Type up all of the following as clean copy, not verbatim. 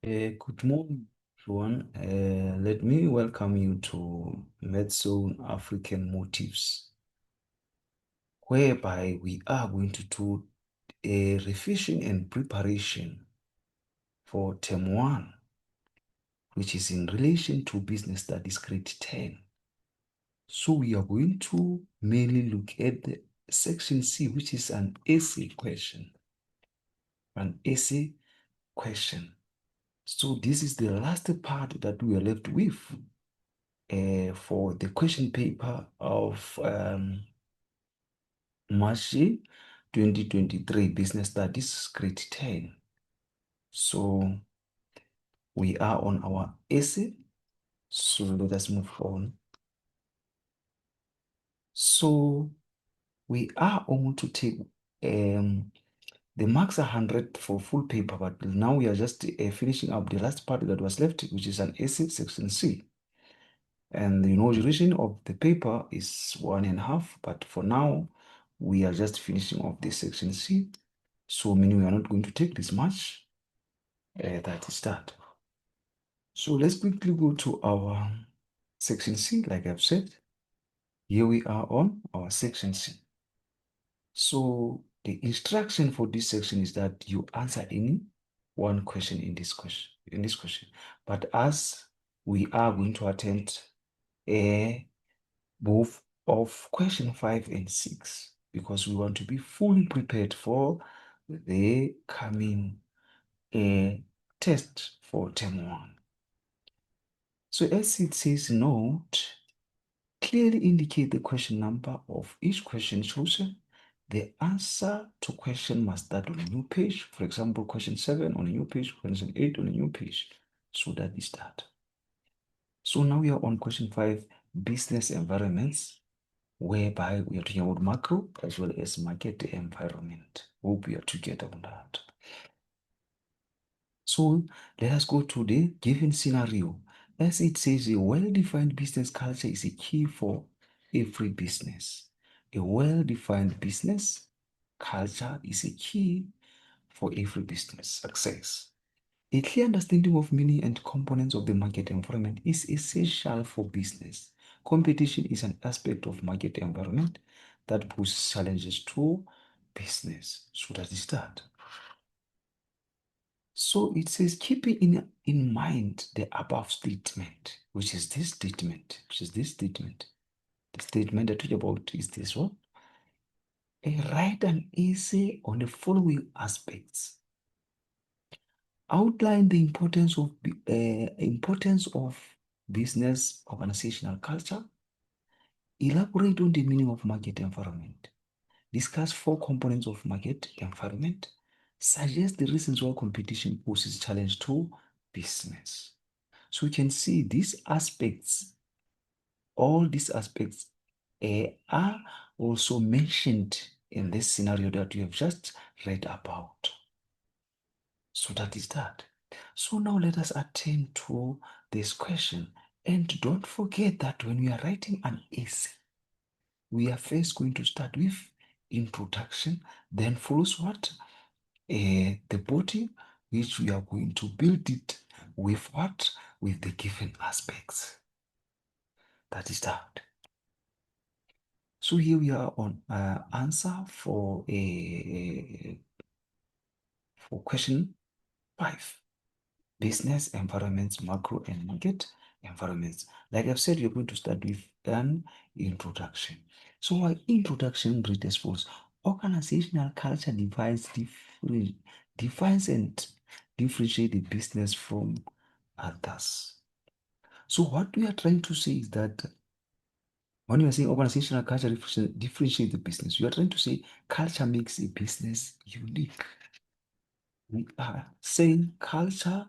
Good morning, everyone. Let me welcome you to MedZone African Motives, whereby we are going to do a revision and preparation for term 1, which is in relation to business studies grade 10. So we are going to mainly look at the section C, which is an essay question. An essay question. So this is the last part that we are left with for the question paper of March 2023 Business Studies Grade 10. So we are on our essay. So let us move on. So we are going to take the marks are 100 for full paper, but now we are just finishing up the last part that was left, which is an essay section C. And the duration of the paper is 1.5, but for now, we are just finishing off this section C. So meaning we are not going to take this much. That is that. So let's quickly go to our section C, like I've said. Here we are on our section C. So the instruction for this section is that you answer any one question in this question. But as we are going to attempt both of question 5 and 6 because we want to be fully prepared for the coming test for term 1. So as it says note, clearly indicate the question number of each question chosen. The answer to question must start on a new page. For example, question 7 on a new page, question 8 on a new page. So that is that. So now we are on question 5, business environments, whereby we are talking about macro as well as market environment. Hope we are together on that. So let us go to the given scenario. As it says, a well-defined business culture is a key for every business. A well-defined business culture is a key for every business success. A clear understanding of meaning and components of the market environment is essential for business. Competition is an aspect of market environment that poses challenges to business. So that is that. So it says, keeping in mind the above statement, which is this statement, The statement that we about is this one. Write an essay on the following aspects. Outline the importance of business organizational culture. Elaborate on the meaning of market environment. Discuss 4 components of market environment. Suggest the reasons why competition poses challenge to business. So you can see these aspects, all these aspects are also mentioned in this scenario that you have just read about. So that is that. So now let us attend to this question. And don't forget that when we are writing an essay, we are first going to start with introduction, then follows what? The body, which we are going to build it with what? With the given aspects. That is that. So here we are on answer for question 5. Business environments, macro and market environments. Like I've said, you're going to start with an introduction. So our introduction reads as follows. Organizational culture defines and differentiate the business from others. So what we are trying to say is that when you are saying organizational culture differentiate the business, you are trying to say culture makes a business unique. We are saying culture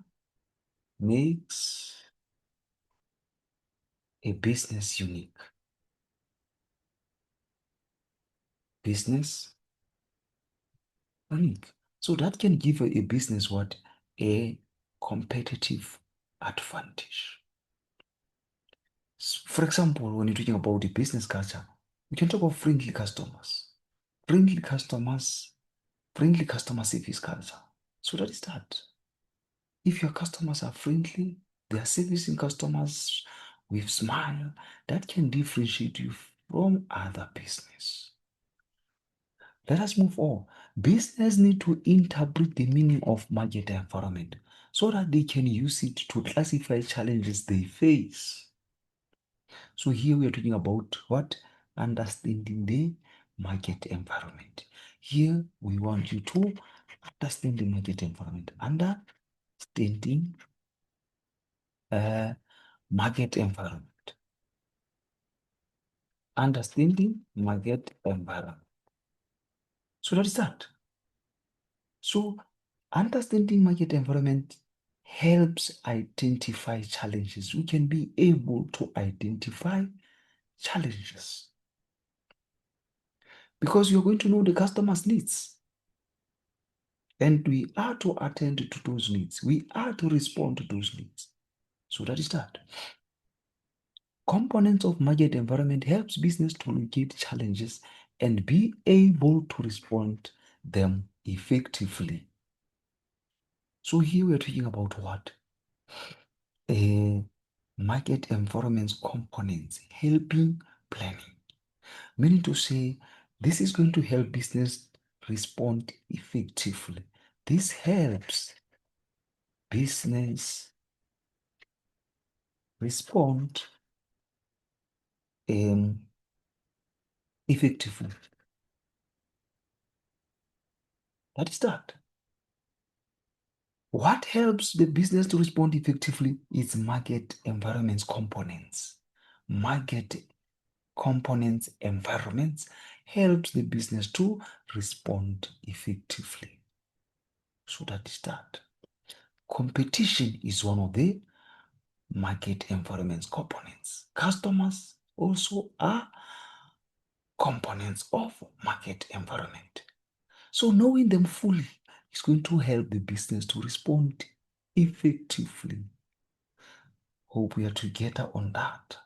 makes a business unique. Business unique. So that can give a business what? A competitive advantage. For example, when you're talking about the business culture, we can talk about friendly customers. Friendly customers, friendly customer service culture. So that is that. If your customers are friendly, they are servicing customers with smile, that can differentiate you from other business. Let us move on. Business need to interpret the meaning of market environment so that they can use it to classify challenges they face. So here we are talking about what? Understanding the market environment. Here we want you to understand the market environment. Understanding market environment. Understanding market environment. So that is that. So understanding market environment helps identify challenges. We can be able to identify challenges because you're going to know the customer's needs. And we are to attend to those needs. We are to respond to those needs. So that is that. Components of market environment helps business to locate challenges and be able to respond them effectively. So here we're talking about what? Market environment components helping planning. Meaning to say, this is going to help business respond effectively. This helps business respond effectively. That is that. What helps the business to respond effectively is market environments components. Market components environments helps the business to respond effectively. So that is that. Competition is one of the market environments components. Customers also are components of market environment. So knowing them fully is going to help the business to respond effectively. Hope we are together on that.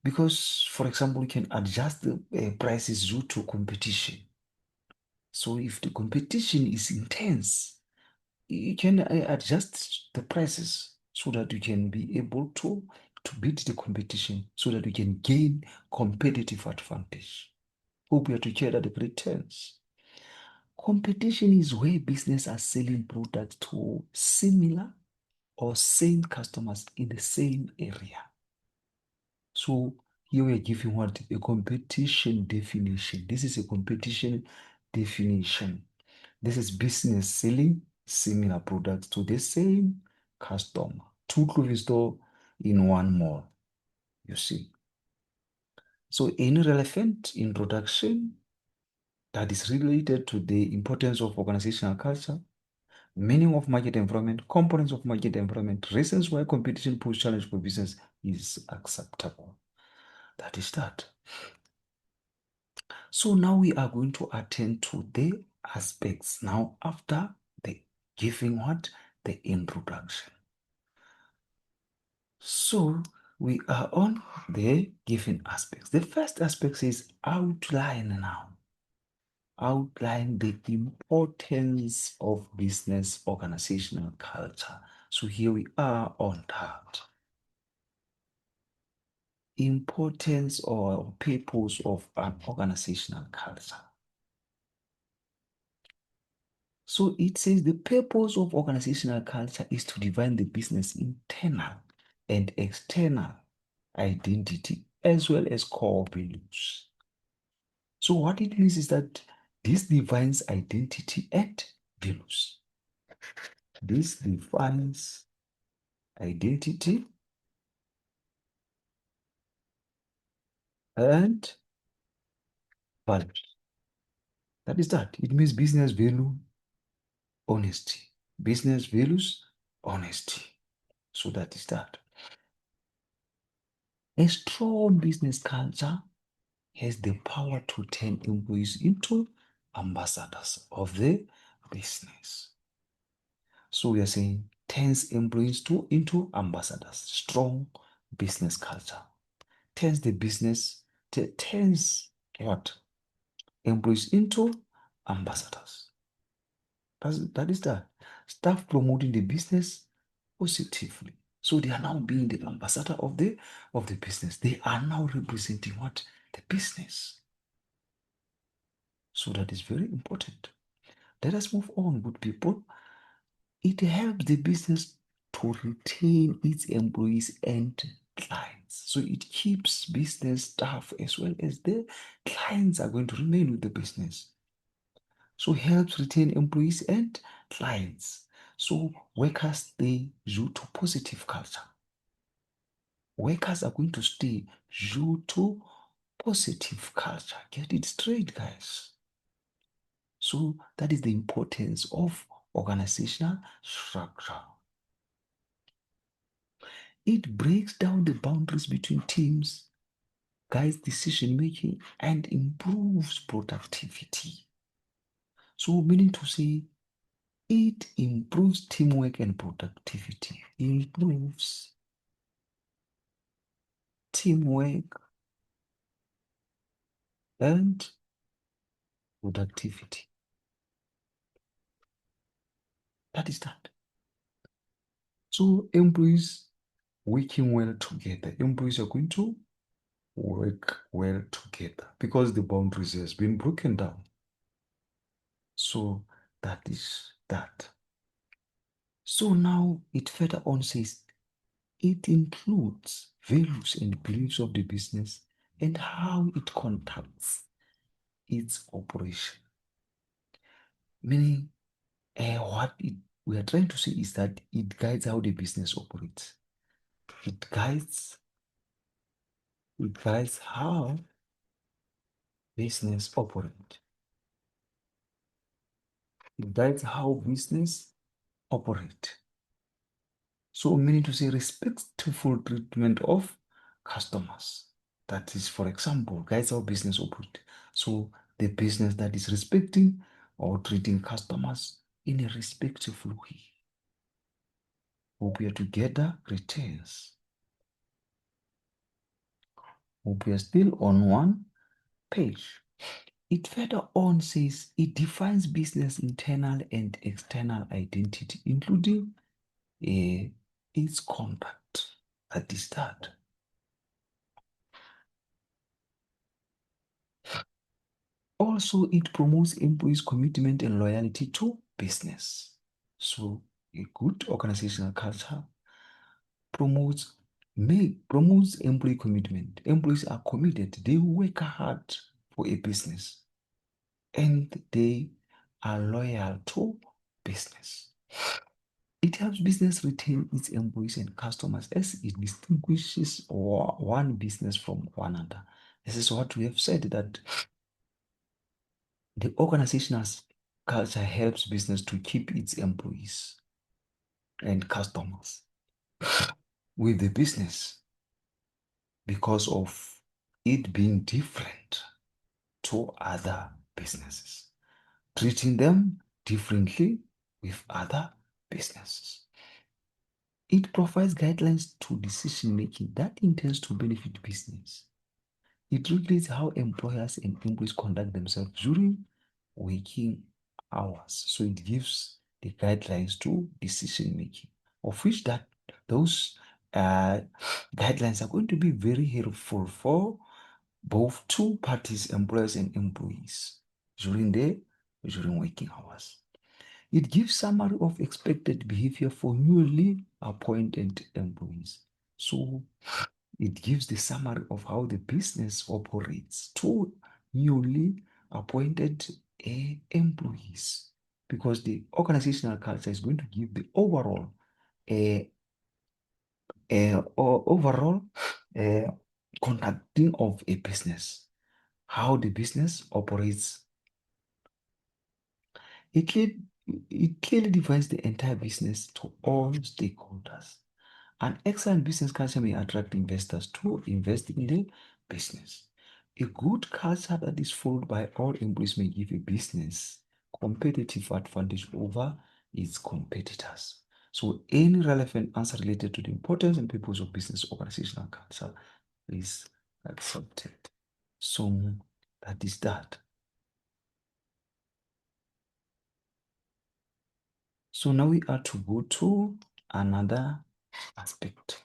Because, for example, we can adjust the prices due to competition. So if the competition is intense, you can adjust the prices so that you can be able to beat the competition so that you can gain competitive advantage. Hope we are together the pretense. Competition is where business are selling products to similar or same customers in the same area. So here we are giving what? A competition definition. This is a competition definition. This is business selling similar products to the same customer. Two clothing store in one mall, you see. So any relevant introduction that is related to the importance of organizational culture, meaning of market environment, components of market environment, reasons why competition poses challenge for business is acceptable. That is that. So now we are going to attend to the aspects now after the giving what? The introduction. So we are on the given aspects. The first aspect is outline now. Outline the importance of business organizational culture. So here we are on that. Importance or purpose of an organizational culture. So it says the purpose of organizational culture is to define the business internal and external identity as well as core values. So what it means is that this defines identity and values. This defines identity and values. That is that. It means business value honesty. Business values honesty. So that is that. A strong business culture has the power to turn employees into ambassadors of the business. So we are saying turns employees into ambassadors. Strong business culture turns the business turns what? Employees into ambassadors. That is that. staff promoting the business positively. So they are now being the ambassador of the business. They are now representing what? The business. So that is very important. Let us move on, good people. It helps the business to retain its employees and clients. So it keeps business staff as well as the clients are going to remain with the business. So helps retain employees and clients. So workers stay due to positive culture. Workers are going to stay due to positive culture. Get it straight, guys. So that is the importance of organizational structure. It breaks down the boundaries between teams, guides decision making, and improves productivity. So, meaning to say, it improves teamwork and productivity. Improves teamwork and productivity. That is that. So, employees working well together. Employees are going to work well together because the boundaries has been broken down. So that is that. So now it further on says it includes values and beliefs of the business and how it conducts its operation. Meaning, we are trying to say is that it guides how the business operates. It guides how business operate. It guides how business operate. So meaning to say respectful treatment of customers. That is, for example, guides how business operate. So the business that is respecting or treating customers in a respectful way. Hope we are together, retains. Hope we are still on one page. It further on says it defines business internal and external identity, including its conduct. That is that. Also, it promotes employees' commitment and loyalty to business. So, a good organizational culture promotes employee commitment. Employees are committed. They work hard for a business and they are loyal to business. It helps business retain its employees and customers as it distinguishes one business from one another. This is what we have said, that the organizational culture helps business to keep its employees and customers with the business because of it being different to other businesses, treating them differently with other businesses. It provides guidelines to decision making that intends to benefit business. It regulates how employers and employees conduct themselves during working hours. So it gives the guidelines to decision making, of which those guidelines are going to be very helpful for both two parties, employers and employees, during working hours. It gives summary of expected behavior for newly appointed employees. So it gives the summary of how the business operates to newly appointed employees, because the organizational culture is going to give the overall overall uh, conducting of a business, how the business operates. It clearly, it clearly defines the entire business to all stakeholders. An excellent business culture may attract investors to invest in the business. A good culture that is followed by all employees may give a business competitive advantage over its competitors. So, any relevant answer related to the importance and purpose of business organizational culture is accepted. So, that is that. So now we are to go to another aspect.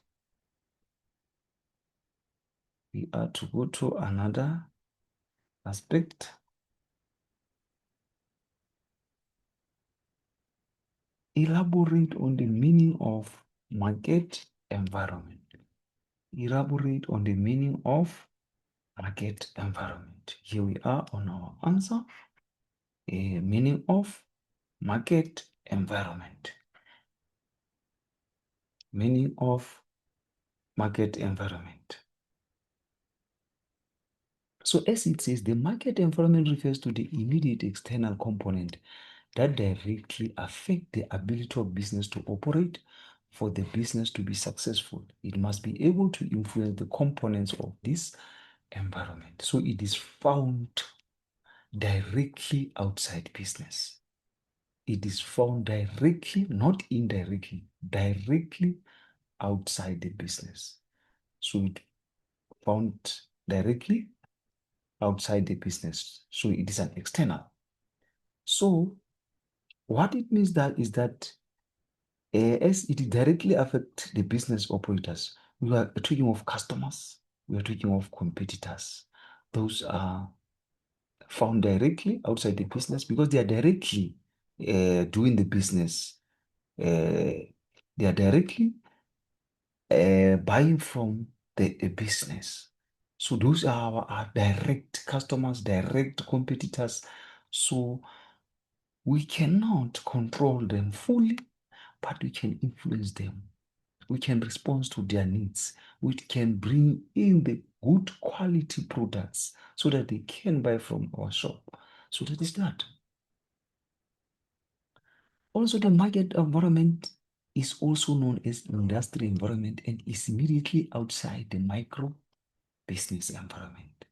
We are to go to another aspect. Elaborate on the meaning of market environment. Elaborate on the meaning of market environment. Here we are on our answer. A meaning of market environment. Meaning of market environment. So as it says, the market environment refers to the immediate external component that directly affect the ability of business to operate. For the business to be successful, it must be able to influence the components of this environment. So it is found directly outside business. It is found directly, not indirectly, directly outside the business. So it found directly outside the business. So it is an external. So what it means that is that as it directly affects the business operators, we are talking of customers, we are talking of competitors. Those are found directly outside the business because they are directly doing the business. They are directly buying from the business. So those are our direct customers, direct competitors. So we cannot control them fully, but we can influence them. We can respond to their needs. We can bring in the good quality products so that they can buy from our shop. So that is that. Also, the market environment is also known as industry environment and is immediately outside the micro business environment.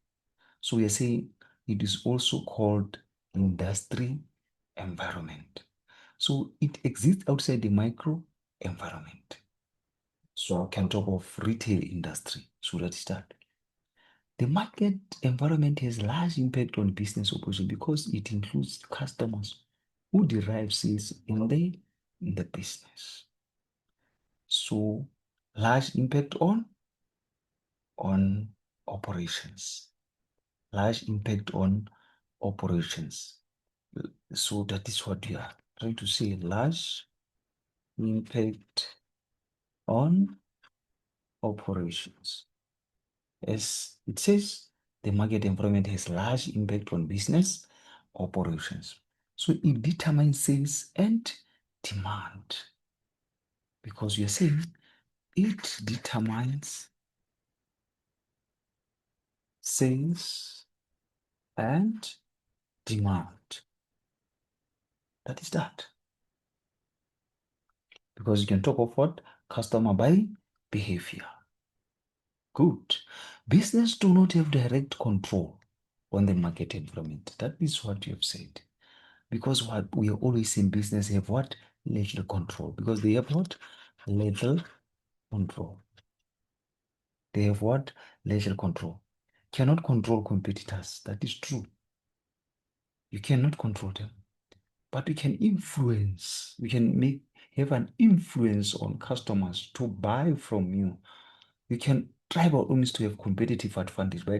So we are saying it is also called industry environment. So it exists outside the micro environment. So I can talk of retail industry. So that is that. The market environment has large impact on business operation because it includes customers who derive sales in the business. So large impact on operations. Large impact on operations. So that is what we are trying to say. Large impact on operations. As it says, the market environment has large impact on business operations. So it determines sales and demand. Because you're saying it determines sales and demand. That is that. Because you can talk of what? Customer buying behavior. Good. Business do not have direct control on the market environment. That is what you have said. Because what we are always in business have what? Little control. Because they have what? Little control. They have what? Little control. Cannot control competitors. That is true. You cannot control them. But we can influence. We can have an influence on customers to buy from you. We can try by all means to have competitive advantage by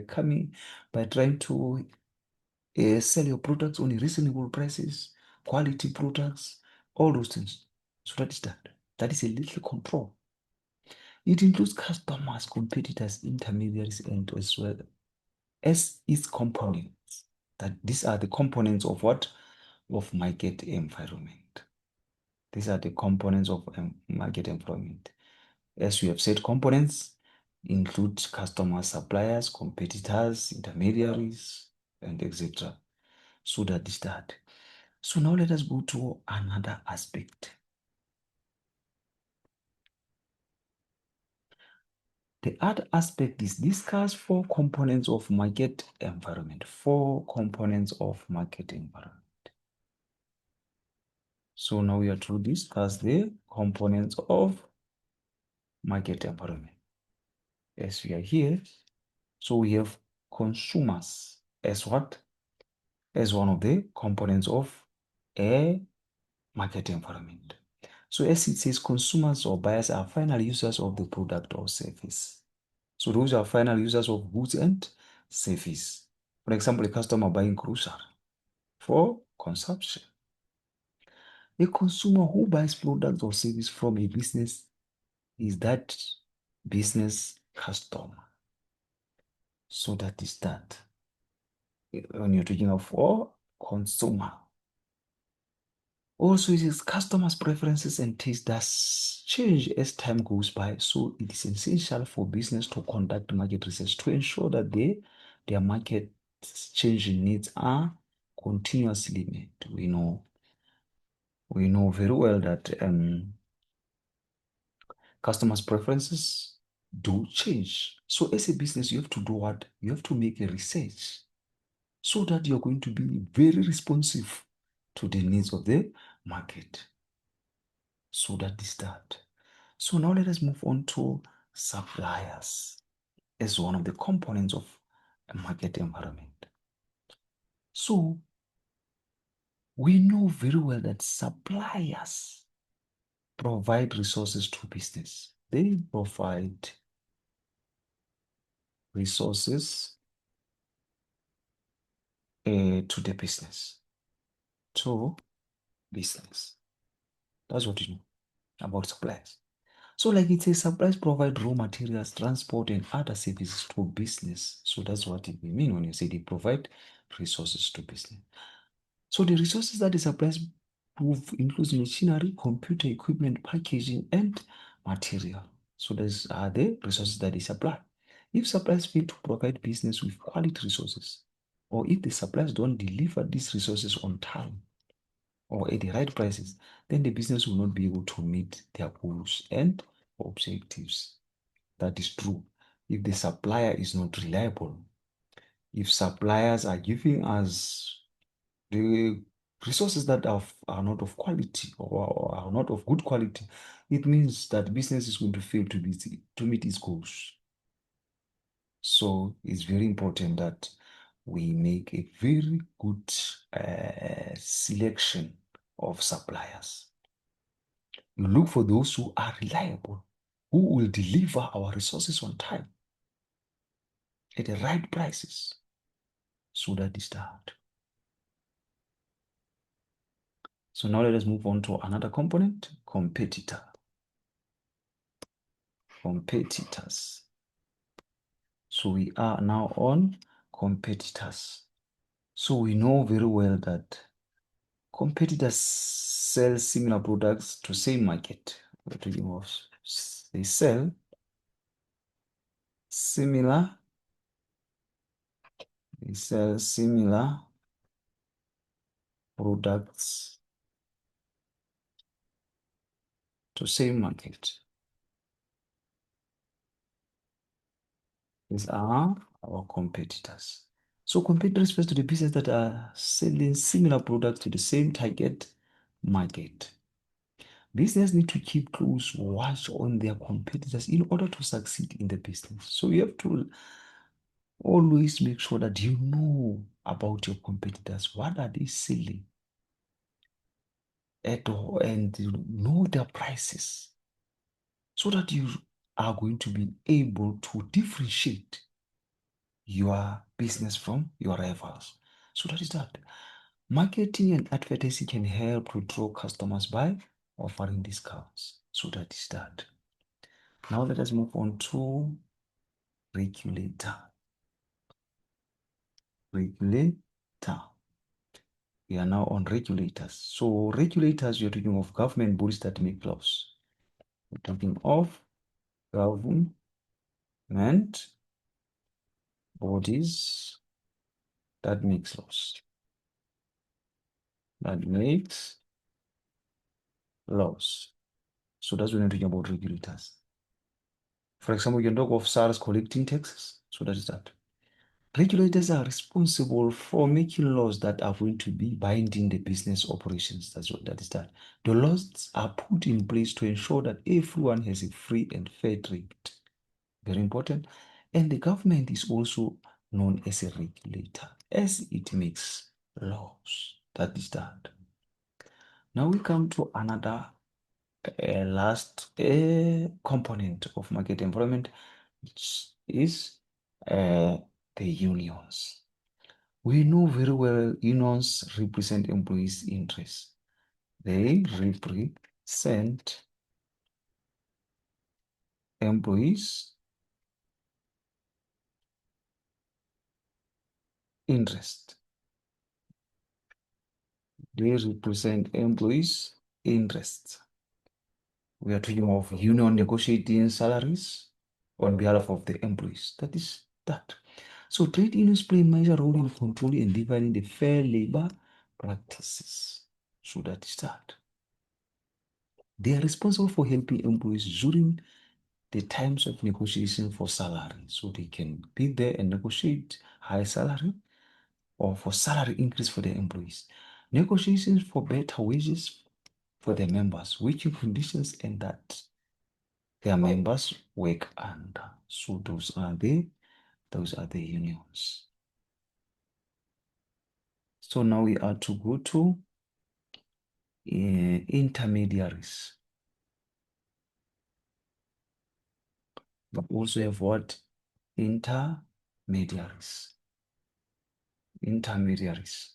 trying to sell your products on reasonable prices, quality products, all those things. So that is that. That is a little control. It includes customers, competitors, intermediaries, and as well as its components. That these are the components of what? Of market environment. These are the components of market environment. As we have said, components include customers, suppliers, competitors, intermediaries, and etc. So that is that. So now let us go to another aspect. The other aspect is discuss four components of market environment. Four components of market environment. So now we are to discuss the components of market environment. As we are here, so we have consumers as what? As one of the components of a market environment. So as it says, consumers or buyers are final users of the product or service. So those are final users of goods and service. For example, a customer buying grocery for consumption. A consumer who buys products or service from a business is that business customer. So that is that. When you're talking of for consumer. Also, it is customers' preferences and taste does change as time goes by. So it is essential for business to conduct market research to ensure that their market changing needs are continuously met. We know very well that customers' preferences do change. So as a business, you have to do what? You have to make a research so that you're going to be very responsive to the needs of the market. So that is that. So now let us move on to suppliers as one of the components of a market environment. So we know very well that suppliers provide resources to business. They provide resources to the business. To business. That's what you know about suppliers. So like it says, suppliers provide raw materials, transport, and other services to business. So that's what it means when you say they provide resources to business. So the resources that the suppliers prove includes machinery, computer equipment, packaging, and material. So these are the resources that they supply. If suppliers fail to provide business with quality resources, or if the suppliers don't deliver these resources on time or at the right prices, then the business will not be able to meet their goals and objectives. That is true. If the supplier is not reliable, if suppliers are giving us the resources that are not of quality or are not of good quality, it means that business is going to fail to meet its goals. So it's very important that we make a very good selection of suppliers. You look for those who are reliable, who will deliver our resources on time at the right prices. So that is that. So now let us move on to another component, competitor. Competitors. So we are now on competitors. So we know very well that competitors sell similar products to same market. They sell similar, products to same market. These are our competitors. So competitors refers to the business that are selling similar products to the same target market. Business need to keep close watch on their competitors in order to succeed in the business. So you have to always make sure that you know about your competitors. What are they selling? And you know their prices so that you are going to be able to differentiate your business from your rivals. So that is that. Marketing and advertising can help to draw customers by offering discounts. So that is that. Now let us move on to regulator. Regulator. We are now on regulators. So regulators, you're talking of government bodies that make laws. We're talking of government bodies that makes laws. That makes laws. So that's when we're talking about regulators. For example, you can talk of SARS collecting taxes. So that is that. Regulators are responsible for making laws that are going to be binding the business operations. That is that. The laws are put in place to ensure that everyone has a free and fair trade. Very important. And the government is also known as a regulator as it makes laws. That is that. Now we come to another last component of market environment, which is the unions. We know very well unions represent employees' interests. They represent employees' interest. They represent employees' interests. We are talking of union negotiating salaries on behalf of the employees. That is that. So trade unions play a major role in controlling and defining the fair labor practices. So that is that. They are responsible for helping employees during the times of negotiation for salary. So they can be there and negotiate high salary or for salary increase for their employees. Negotiations for better wages for their members, working conditions, and that their members work under. So those are the unions. So now we are to go to intermediaries. We also have what? Intermediaries. Intermediaries.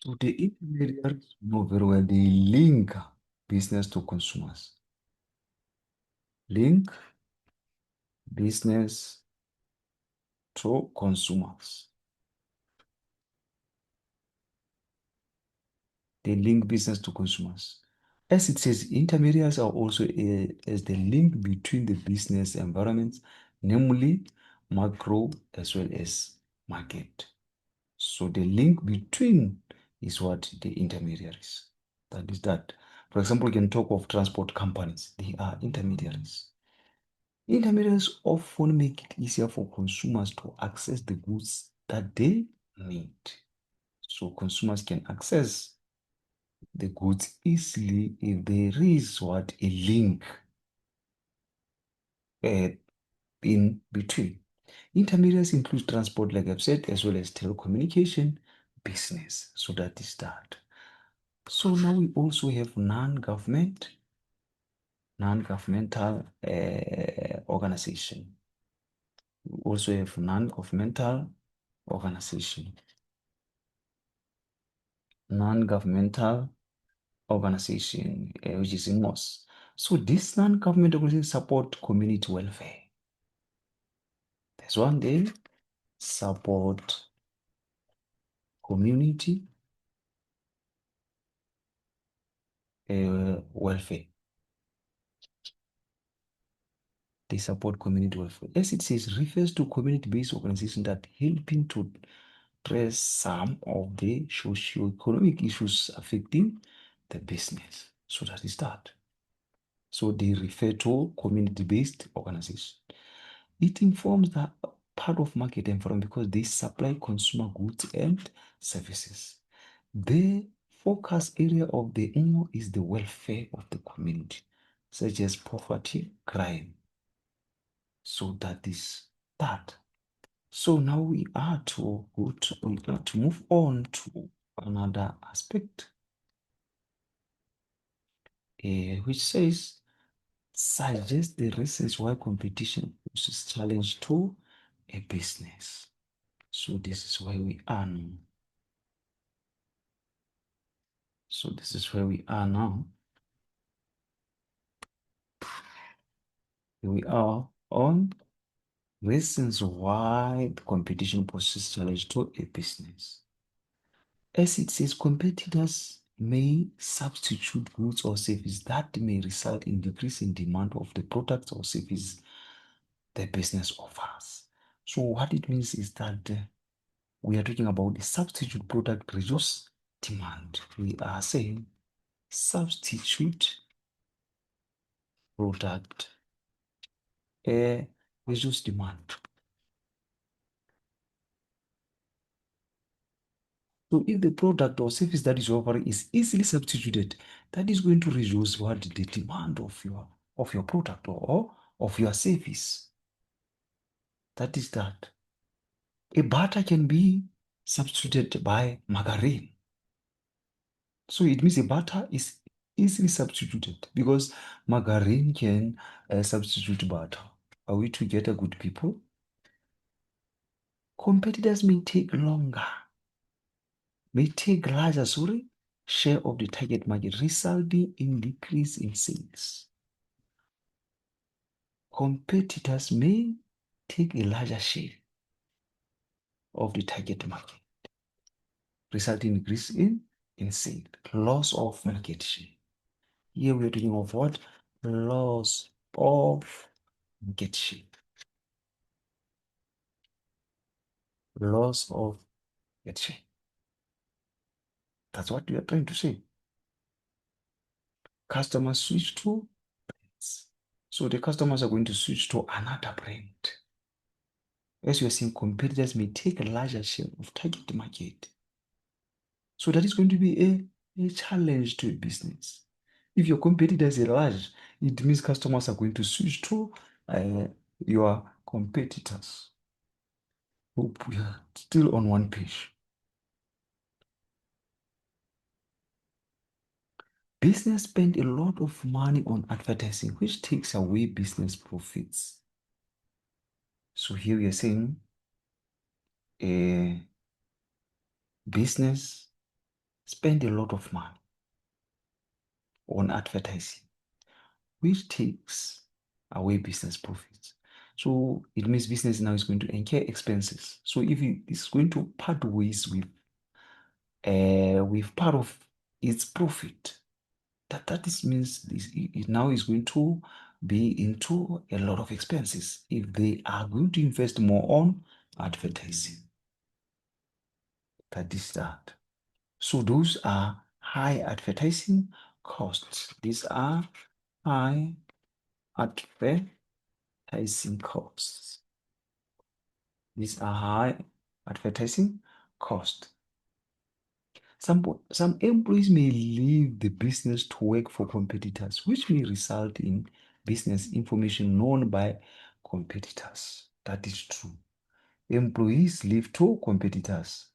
So the intermediaries know very well they link business to consumers. Link business to consumers. They link business to consumers. As it says, intermediaries are also as the link between the business environments, namely macro as well as market. So the link between is what the intermediaries. That is that. For example, we can talk of transport companies. They are intermediaries. Intermediaries often make it easier for consumers to access the goods that they need. So consumers can access the goods easily if there is what a link uh, in between. Intermediaries include transport, like I've said, as well as telecommunication business. So that is that. So now we also have non-governmental organization. We also have non-governmental organization. Non-governmental organization, which is in MOS. So this non-government organization support community welfare. There's one day support community welfare. They support community welfare. As it says, refers to community-based organization that helping to address some of the socio-economic issues affecting the business. So that is that. So they refer to community-based organization. It informs the part of market environment because they supply consumer goods and services. The focus area of the UNO is the welfare of the community, such as poverty, crime. So that is that. So now we are to move on to another aspect, which says suggest the reasons why competition poses challenge to a business. So this is where we are now. So this is where we are now. We are on reasons why the competition poses challenge to a business. As it says, competitors may substitute goods or services that may result in decrease in demand of the products or services the business offers. So what it means is that we are talking about the substitute product reduce demand. We are saying substitute product reduce demand. So if the product or service that is offering is easily substituted, that is going to reduce what the demand of your product or of your service. That is that. A butter can be substituted by margarine. So it means the butter is easily substituted because margarine can substitute butter. Are we together, good people? Competitors may take larger, share of the target market, resulting in decrease in sales. Competitors may take a larger share of the target market, resulting in increase in sales, loss of market share. Here we are talking of what? Loss of market share. Loss of market share. That's what we are trying to say. Customers switch to brands. So the customers are going to switch to another brand. As you are seeing, competitors may take a larger share of target market. So that is going to be a challenge to a business. If your competitors are large, it means customers are going to switch to your competitors. Hope we are still on one page. Business spend a lot of money on advertising, which takes away business profits. So here we are saying a business spend a lot of money on advertising, which takes away business profits. So it means business now is going to incur expenses. So if it is going to part ways with part of its profit, that means it now is going to be into a lot of expenses if they are going to invest more on advertising. That is that. So those are high advertising costs. These are high advertising costs. These are high advertising costs. Some employees may leave the business to work for competitors, which may result in business information known by competitors. That is true. Employees leave to competitors.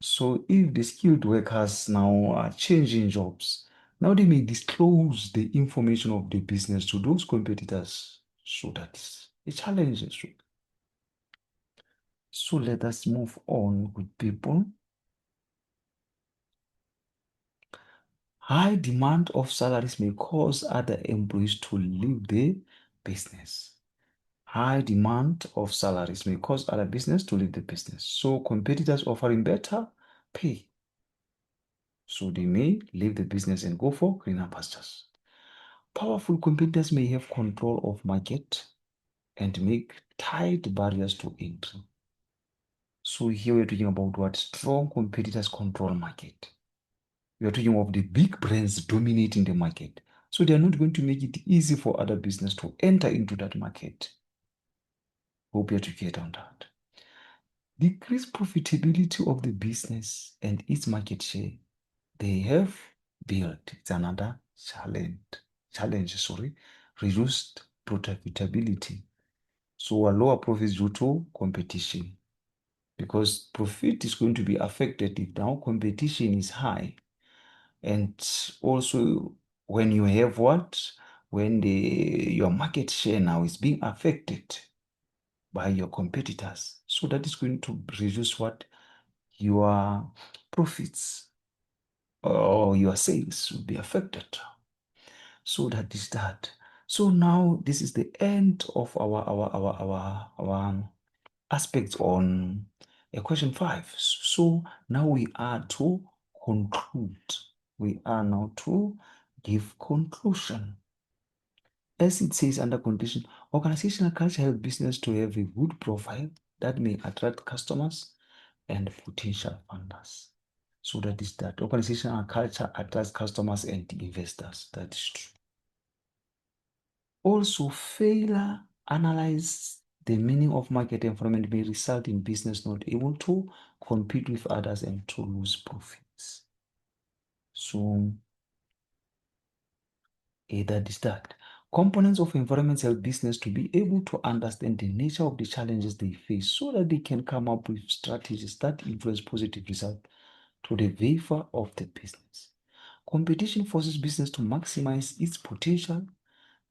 So if the skilled workers now are changing jobs, now they may disclose the information of the business to those competitors. So that is a challenge. So let us move on with people. High demand of salaries may cause other employees to leave the business. High demand of salaries may cause other business to leave the business. So competitors offering better pay. So they may leave the business and go for greener pastures. Powerful competitors may have control of market and make tight barriers to entry. So here we're talking about what? Strong competitors control market. We are talking of the big brands dominating the market. So they are not going to make it easy for other business to enter into that market. Hope you're together on that. Decrease profitability of the business and its market share they have built. It's another challenge. Reduced profitability. So a lower profits due to competition. Because profit is going to be affected if now competition is high. And also when you have what? When your market share now is being affected by your competitors. So that is going to reduce what? Your profits or your sales will be affected. So that is that. So now this is the end of our aspects on question 5. So now we are to conclude. We are now to give conclusion. As it says under condition, organizational culture helps business to have a good profile that may attract customers and potential funders. So that is that. Organizational culture attracts customers and investors. That is true. Also, failure analyze the meaning of market environment may result in business not able to compete with others and to lose profits. So that is that. Components of environments help business to be able to understand the nature of the challenges they face so that they can come up with strategies that influence positive results to the favor of the business. Competition forces business to maximize its potential.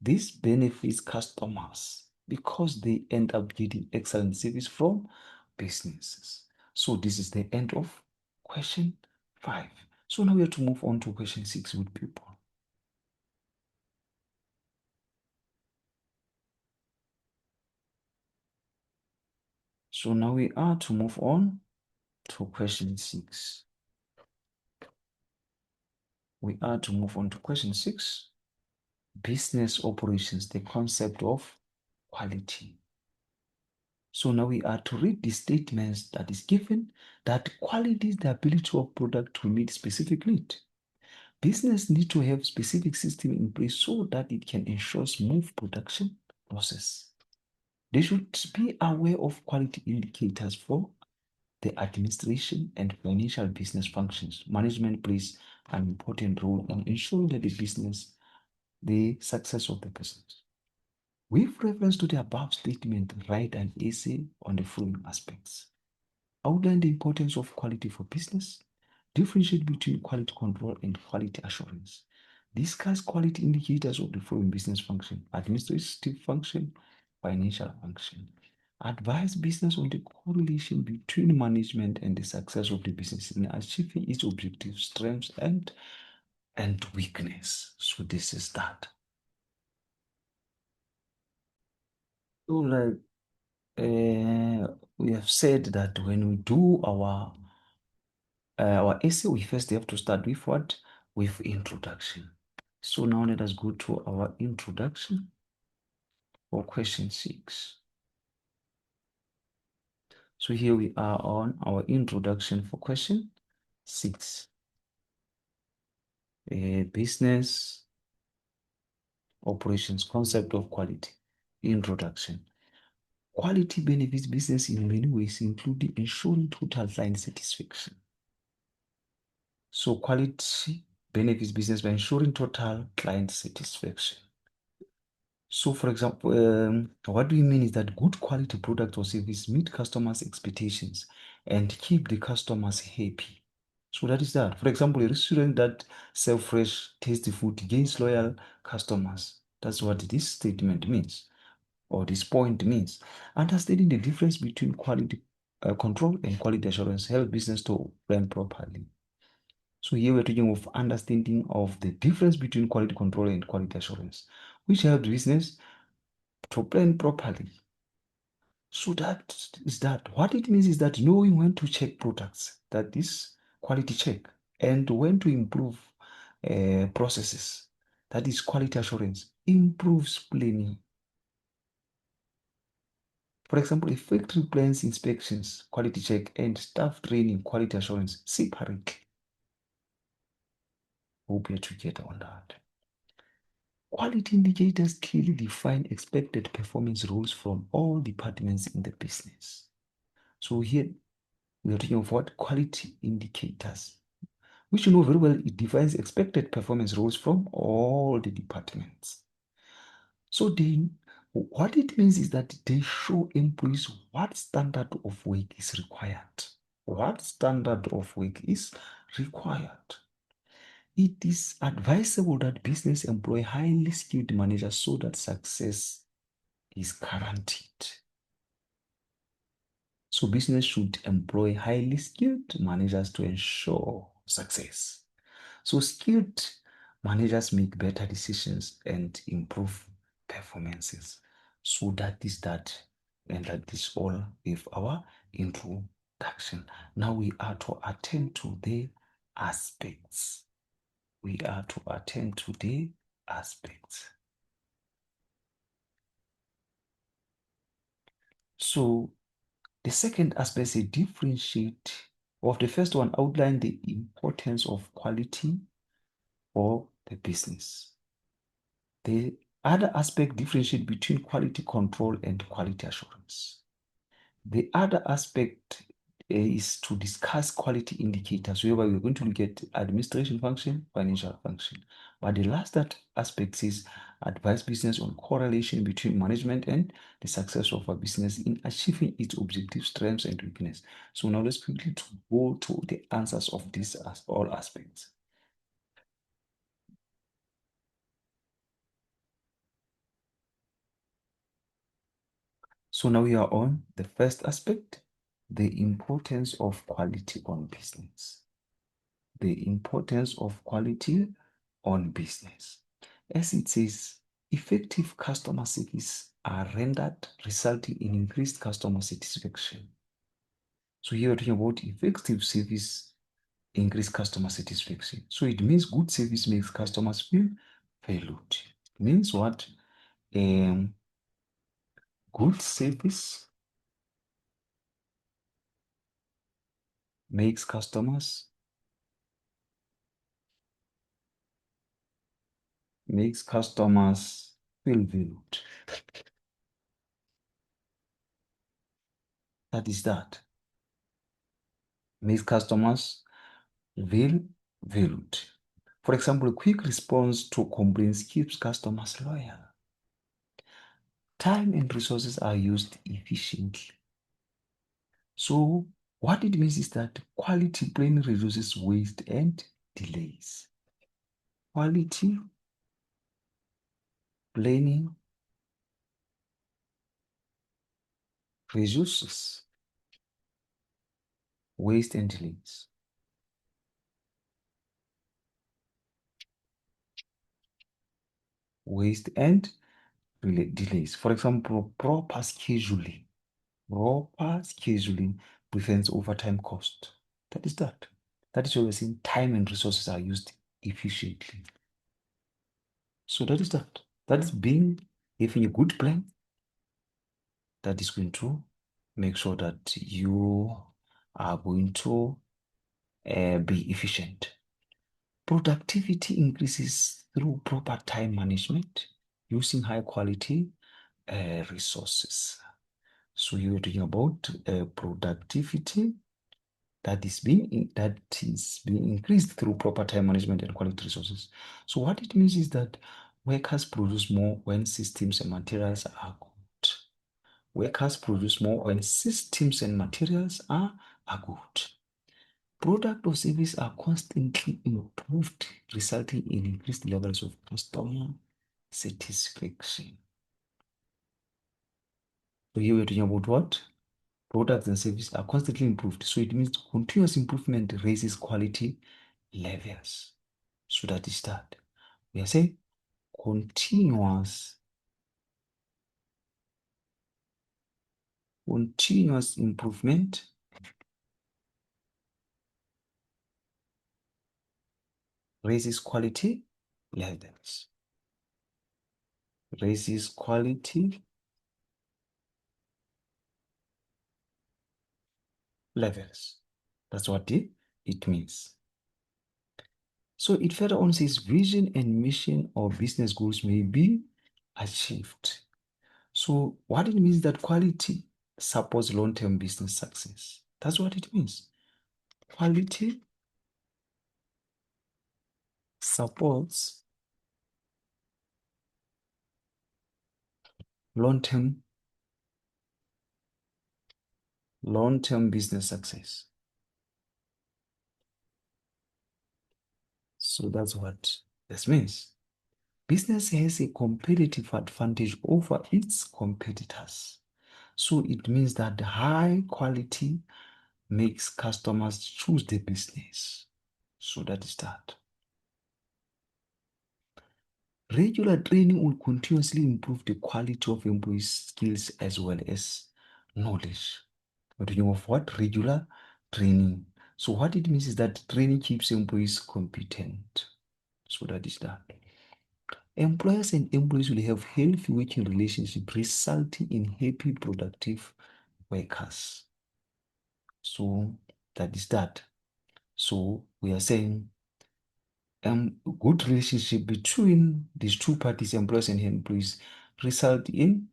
This benefits customers because they end up getting excellent service from businesses. So this is the end of question 5. So now we have to move on to question 6 with people. So now we are to move on to question 6. We are to move on to question 6. Business operations, the concept of quality. So now we are to read the statements that is given that quality is the ability of product to meet specific need. Business need to have specific system in place so that it can ensure smooth production process. They should be aware of quality indicators for the administration and financial business functions. Management plays an important role in ensuring that the success of the business. With reference to the above statement, write an essay on the following aspects. Outline the importance of quality for business. Differentiate between quality control and quality assurance. Discuss quality indicators of the following business function: administrative function, financial function. Advise business on the correlation between management and the success of the business in achieving its objectives, strengths, and weakness. So this is that. So like we have said that when we do our essay, we first have to start with what? With introduction. So now let us go to our introduction for question 6. So here we are on our introduction for question 6. Business operations, concept of quality. Introduction. Quality benefits business in many ways, including ensuring total client satisfaction. So quality benefits business by ensuring total client satisfaction. So for example, what do we mean is that good quality product or service meet customers' expectations and keep the customers happy. So that is that. For example, a restaurant that serves fresh, tasty food gains loyal customers. That's what this statement means, or this point means. Understanding the difference between quality control and quality assurance helps business to run properly. So here we're talking of understanding of the difference between quality control and quality assurance, which helps business to plan properly. So that is that. What it means is that knowing when to check products, that is quality check, and when to improve processes, that is quality assurance, improves planning. For example, if factory plans inspections, quality check, and staff training, quality assurance separately. Hope you're together on that. Quality indicators clearly define expected performance rules from all departments in the business. So here we are talking of what? Quality indicators, which you know very well, it defines expected performance rules from all the departments. So what it means is that they show employees what standard of work is required. What standard of work is required. It is advisable that business employ highly skilled managers so that success is guaranteed. So business should employ highly skilled managers to ensure success. So skilled managers make better decisions and improve performances. So that is that, and that is all with our introduction. Now we are to attend to the aspects. We are to attend to the aspects. So the second aspect is differentiate. Of the first one, outline the importance of quality for the business. The other aspect differentiate between quality control and quality assurance. The other aspect is to discuss quality indicators, whereby we're going to look at administration function, financial function. But the last that aspect is advise business on correlation between management and the success of a business in achieving its objective strengths and weakness. So now let's quickly to go to the answers of these as all aspects. So now we are on the first aspect, the importance of quality on business. The importance of quality on business. As it says, effective customer service are rendered, resulting in increased customer satisfaction. So here we're talking about effective service, increased customer satisfaction. So it means good service makes customers feel valued. It means what? Good service makes customers feel valued. That is that. Makes customers feel valued. For example, quick response to complaints keeps customers loyal. Time and resources are used efficiently. So what it means is that quality planning reduces waste and delays. Quality planning reduces waste and delays. Waste and delays. For example, proper scheduling. Proper scheduling prevents overtime cost. That is that. That is why we're saying time and resources are used efficiently. So that is that. That is having a good plan that is going to make sure that you are going to be efficient. Productivity increases through proper time management using high quality resources. So you're talking about productivity that is being increased through proper time management and quality resources. So what it means is that workers produce more when systems and materials are good. Workers produce more when systems and materials are good. Product or service are constantly improved, resulting in increased levels of customer satisfaction. So here we're talking about what? Products and services are constantly improved. So it means continuous improvement raises quality levels. So that is that. We are saying continuous improvement raises quality levels. Raises quality levels. That's what it means. So it further on says vision and mission or business goals may be achieved. So what it means that quality supports long-term business success. That's what it means. Quality supports long-term business success. So that's what this means. Business has a competitive advantage over its competitors. So it means that the high quality makes customers choose the business. So that is that. Regular training will continuously improve the quality of employees' skills as well as knowledge. We're talking of what? Regular training. So what it means is that training keeps employees competent. So that is that. Employers and employees will have healthy working relationship resulting in happy, productive workers. So that is that. So we are saying good relationship between these two parties, employers and employees, result in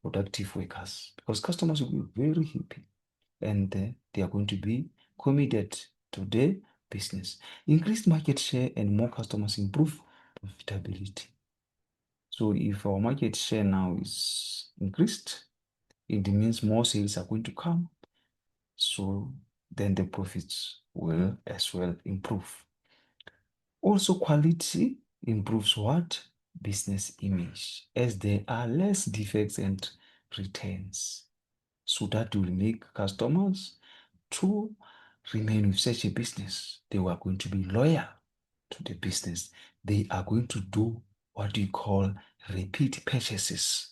productive workers because customers will be very happy. and they are going to be committed to the business. Increased market share and more customers improve profitability. So if our market share now is increased, it means more sales are going to come. So then the profits will as well improve. Also, quality improves what? Business image, as there are less defects and returns. So that will make customers to remain with such a business. They are going to be loyal to the business. They are going to do what we call repeat purchases.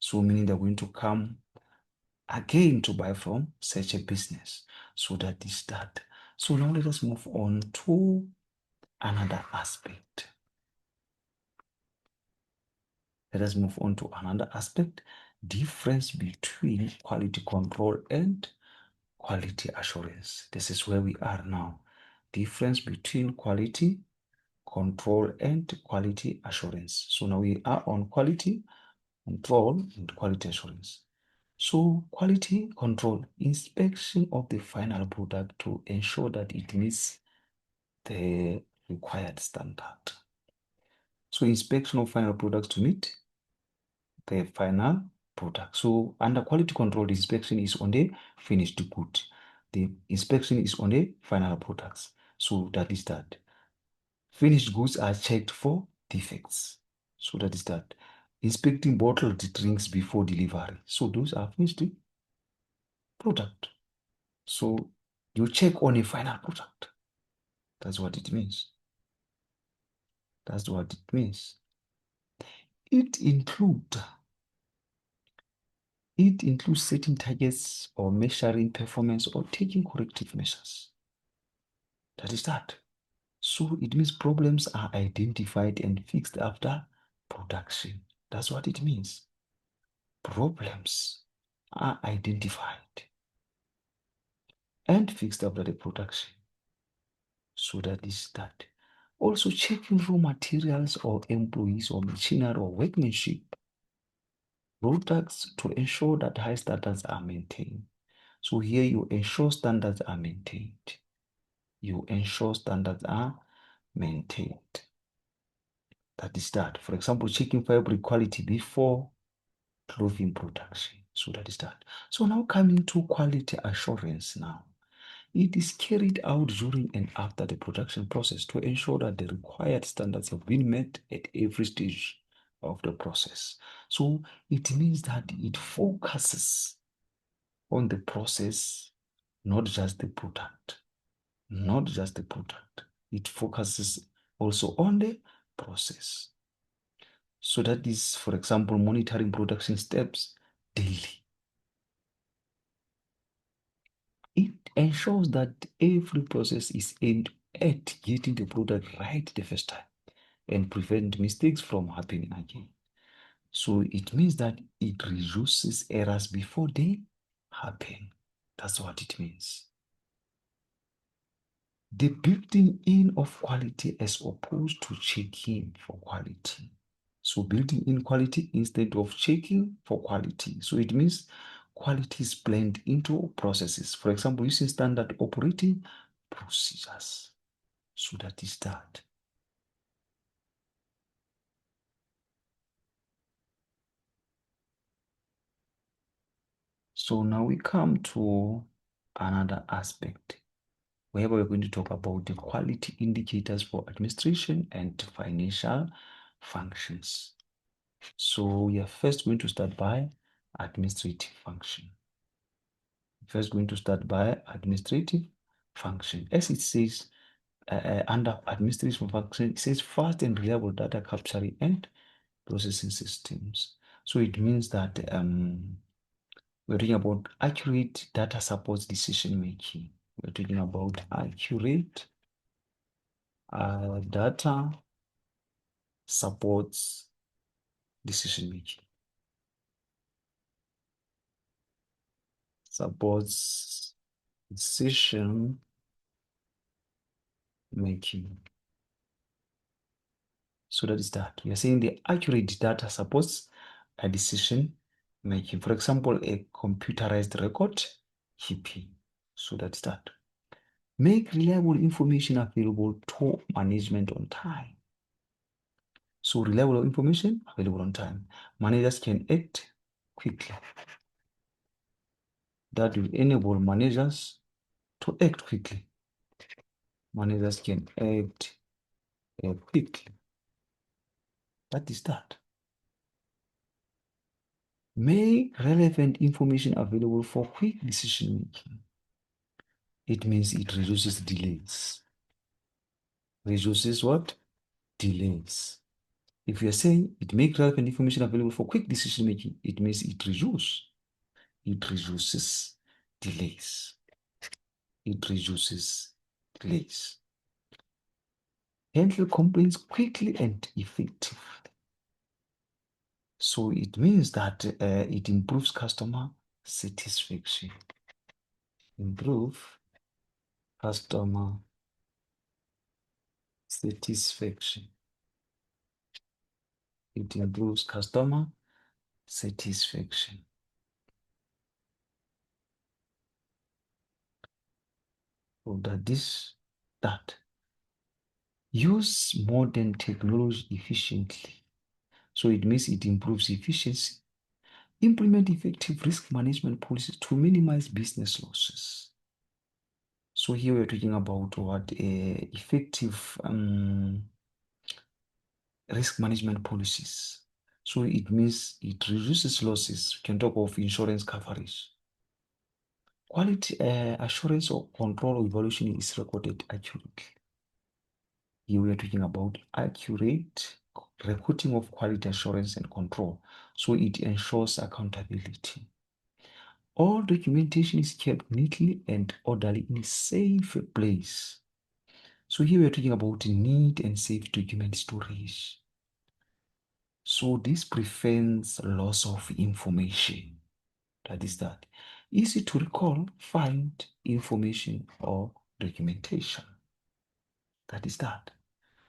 So meaning they're going to come again to buy from such a business. So that is that. So now let us move on to another aspect. Let us move on to another aspect. Difference between quality control and quality assurance. This is where we are now. Difference between quality control and quality assurance. So now we are on quality control and quality assurance. So quality control, inspection of the final product to ensure that it meets the required standard. So inspection of final products to meet the final product. So under quality control, the inspection is on the finished good. The inspection is on the final products. So that is that. Finished goods are checked for defects. So that is that. Inspecting bottled drinks before delivery. So those are finished product. So you check on a final product. That's what it means. That's what it means. It includes setting targets or measuring performance or taking corrective measures. That is that. So it means problems are identified and fixed after production. That's what it means. Problems are identified and fixed after the production. So that is that. Also checking raw materials or employees or machinery or workmanship products to ensure that high standards are maintained. So here you ensure standards are maintained. You ensure standards are maintained. That is that. For example, checking fabric quality before clothing production. So that is that. So now coming to quality assurance now. It is carried out during and after the production process to ensure that the required standards have been met at every stage of the process. So it means that it focuses on the process, not just the product. Not just the product. It focuses also on the process. So that is, for example, monitoring production steps daily. It ensures that every process is aimed at getting the product right the first time and prevent mistakes from happening again. So it means that it reduces errors before they happen. That's what it means. The building in of quality as opposed to checking for quality. So building in quality instead of checking for quality. So it means quality is blended into processes. For example, using standard operating procedures. So that is that. So now we come to another aspect where we're going to talk about the quality indicators for administration and financial functions. So we are first going to start by administrative function. First going to start by administrative function. As it says under administrative function, it says fast and reliable data capturing and processing systems. So it means that we're talking about accurate data supports decision making. We're talking about accurate data supports decision making. Supports decision making. So that is that. We are saying the accurate data supports a decision making. For example, a computerized record keeping. So that's that. Make reliable information available to management on time. So reliable information available on time. Managers can act quickly. That will enable managers to act quickly. Managers can act quickly. That is that. Make relevant information available for quick decision making. It means it reduces delays. Reduces what? Delays. If you're saying it makes relevant information available for quick decision making, it means it reduces delays. It reduces delays. Handle complaints quickly and effectively. So it means that it improves customer satisfaction. Improve customer satisfaction. It improves customer satisfaction. So that use modern technology efficiently. So it means it improves efficiency. Implement effective risk management policies to minimize business losses. So here we're talking about what effective risk management policies. So it means it reduces losses. We can talk of insurance coverage. Quality assurance or control evaluation is recorded accurately. Here we are talking about accurate recording of quality assurance and control. So it ensures accountability. All documentation is kept neatly and orderly in a safe place. So here we are talking about neat and safe document storage. So this prevents loss of information. That is that. Easy to recall, find information or documentation. That is that.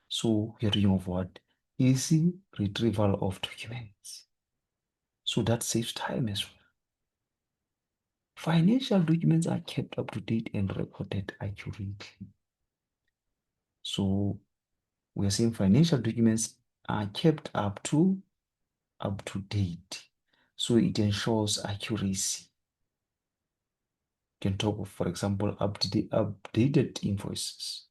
So we are talking of what? Easy retrieval of documents. So that saves time as well. Financial documents are kept up to date and recorded accurately. So we are saying financial documents are kept up to date. So it ensures accuracy. You can talk of, for example, updated invoices.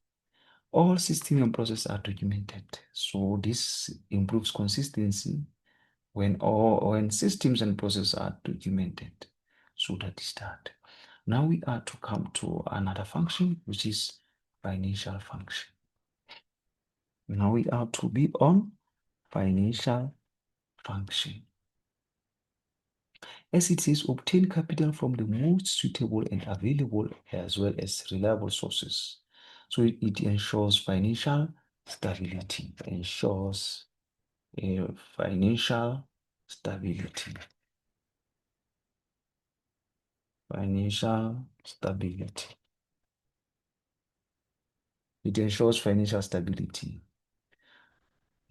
All systems and processes are documented. So this improves consistency when systems and processes are documented. So that is that. Now we are to come to another function, which is financial function. Now we are to be on financial function. As it says, obtain capital from the most suitable and available as well as reliable sources. So it ensures financial stability, ensures financial stability. Financial stability. It ensures financial stability.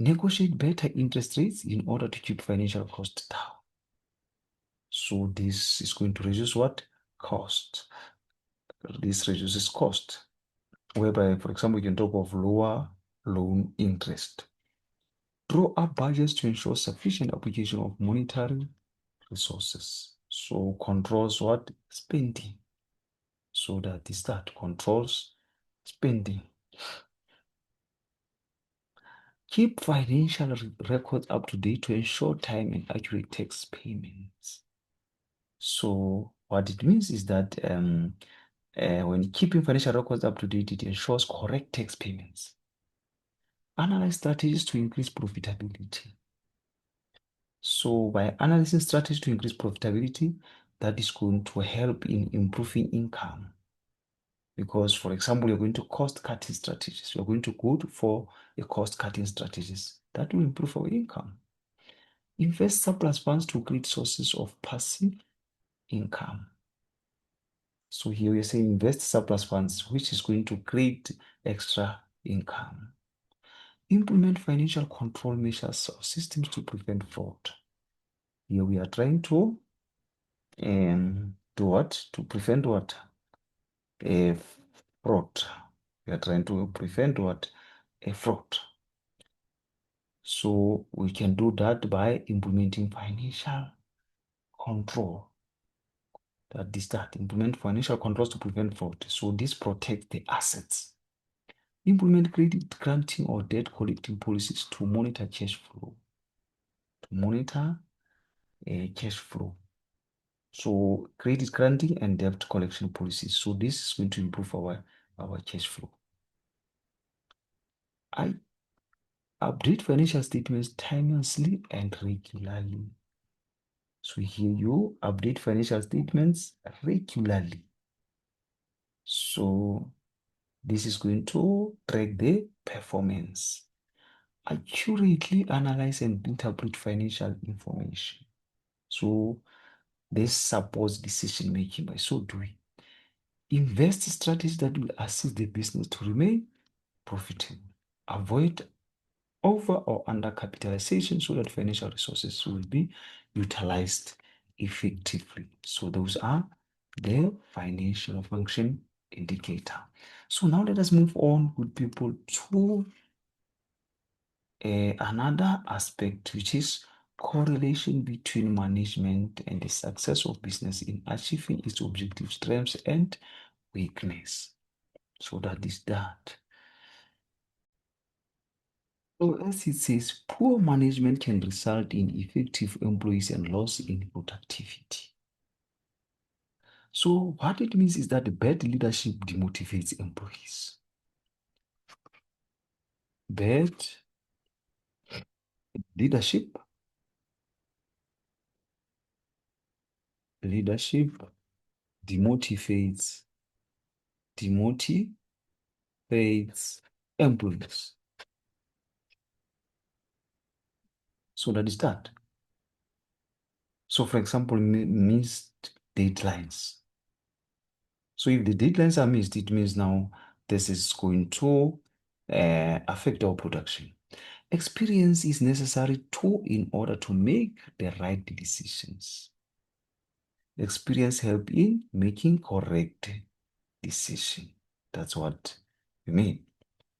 Negotiate better interest rates in order to keep financial costs down. So this is going to reduce what? Cost. This reduces cost. Whereby, for example, you can talk of lower loan interest. Draw up budgets to ensure sufficient application of monetary resources. So controls what? Spending. So that is that. Controls spending. Keep financial records up to date to ensure time and accurate tax payments. So what it means is that when keeping financial records up to date, it ensures correct tax payments. Analyze strategies to increase profitability. So by analyzing strategies to increase profitability, that is going to help in improving income. Because, for example, you're going to cost-cutting strategies. You're going to go for a cost-cutting strategies. That will improve our income. Invest surplus funds to create sources of passive income. So here we're saying invest surplus funds, which is going to create extra income. Implement financial control measures or systems to prevent fraud. Here we are trying to to what? To prevent what? A fraud. We are trying to prevent what? A fraud. So we can do that by implementing financial control. That is that. Implement financial controls to prevent fraud. So this protects the assets. Implement credit granting or debt collecting policies to monitor cash flow. To monitor cash flow. So credit granting and debt collection policies. So this is going to improve our cash flow. I update financial statements timelessly and regularly. So here you update financial statements regularly. So this is going to track the performance. Accurately analyze and interpret financial information. So this supports decision making by so doing. Invest strategies that will assist the business to remain profitable. Avoid over or under capitalization so that financial resources will be utilized effectively. So those are the financial function indicator. So now let us move on with people to another aspect, which is correlation between management and the success of business in achieving its objective strengths and weakness. So that is that. So as it says, poor management can result in effective employees and loss in productivity. So what it means is that bad leadership demotivates employees. Bad leadership, leadership demotivates, demotivates employees. So that is that. So for example, missed deadlines. So if the deadlines are missed, it means now this is going to affect our production. Experience is necessary too in order to make the right decisions. Experience help in making correct decision. That's what we mean.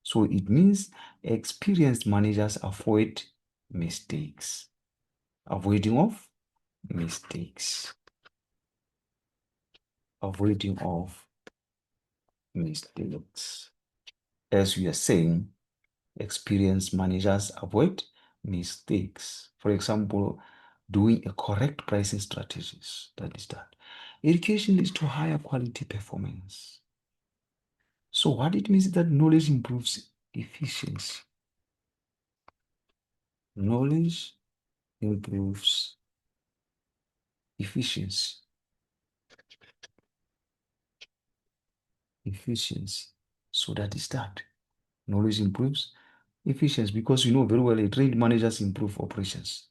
So it means experienced managers avoid mistakes. Avoiding of mistakes. Avoiding of mistakes. As we are saying, experienced managers avoid mistakes. For example, doing a correct pricing strategies. That is that. Education leads to higher quality performance. So what it means is that knowledge improves efficiency. Knowledge improves efficiency. Efficiency. So that is that. Knowledge improves efficiency because you know very well trained managers improve operations.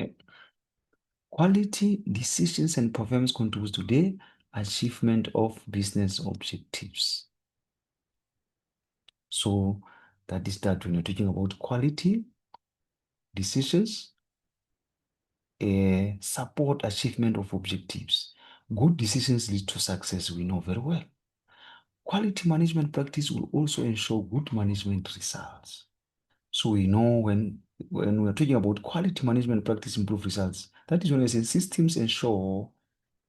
Eh, Quality decisions and performance contributes to the achievement of business objectives. So that is that when you're talking about quality decisions, support achievement of objectives. Good decisions lead to success, we know very well. Quality management practice will also ensure good management results. So we know when we're talking about quality management practice improve results, that is when we say systems ensure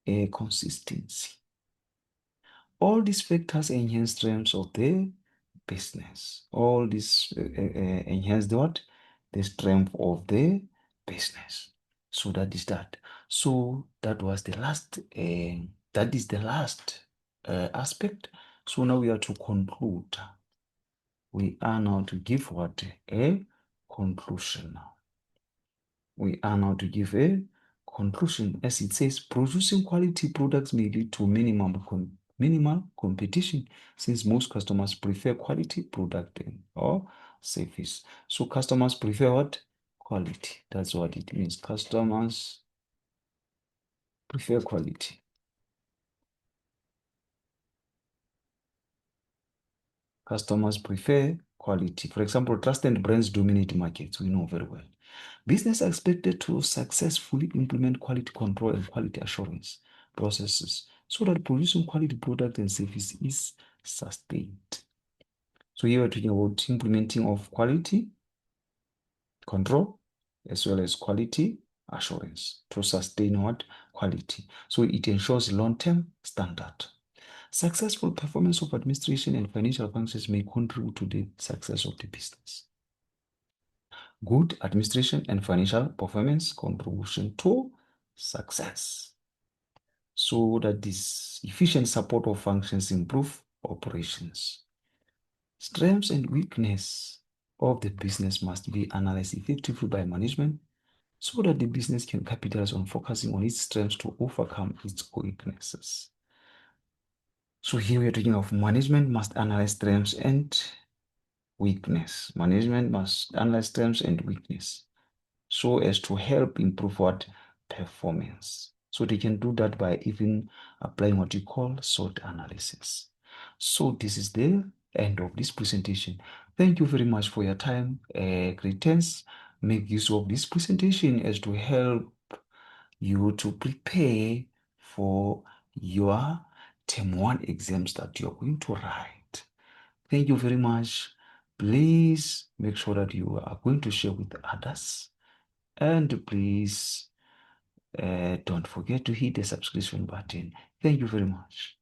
a consistency. All these factors enhance strengths of the business. All these enhance the what? The strength of the business. So that is that. So that was the last, that is the last aspect. So now we are to conclude. We are now to give what? A conclusion. We are now to give a conclusion. As it says, producing quality products may lead to minimal competition since most customers prefer quality product or service. So customers prefer what? Quality. That's what it means. Customers prefer quality. Customers prefer quality. For example, trusted brands dominate markets. We know very well. Business are expected to successfully implement quality control and quality assurance processes so that producing quality product and service is sustained. So here we're talking about implementing of quality control as well as quality assurance to sustain what? Quality. So it ensures long-term standard. Successful performance of administration and financial functions may contribute to the success of the business. Good administration and financial performance contribution to success so that this efficient support of functions improve operations. Strengths and weakness of the business must be analyzed effectively by management so that the business can capitalize on focusing on its strengths to overcome its weaknesses. So here we are talking of management must analyze strengths and weakness. Management must analyze strengths and weakness so as to help improve what? Performance. So they can do that by even applying what you call SWOT analysis. So this is the end of this presentation. Thank you very much for your time. Greetings. Make use of this presentation as to help you to prepare for your term 1 exams that you're going to write. Thank you very much. Please make sure that you are going to share with others. And please don't forget to hit the subscription button. Thank you very much.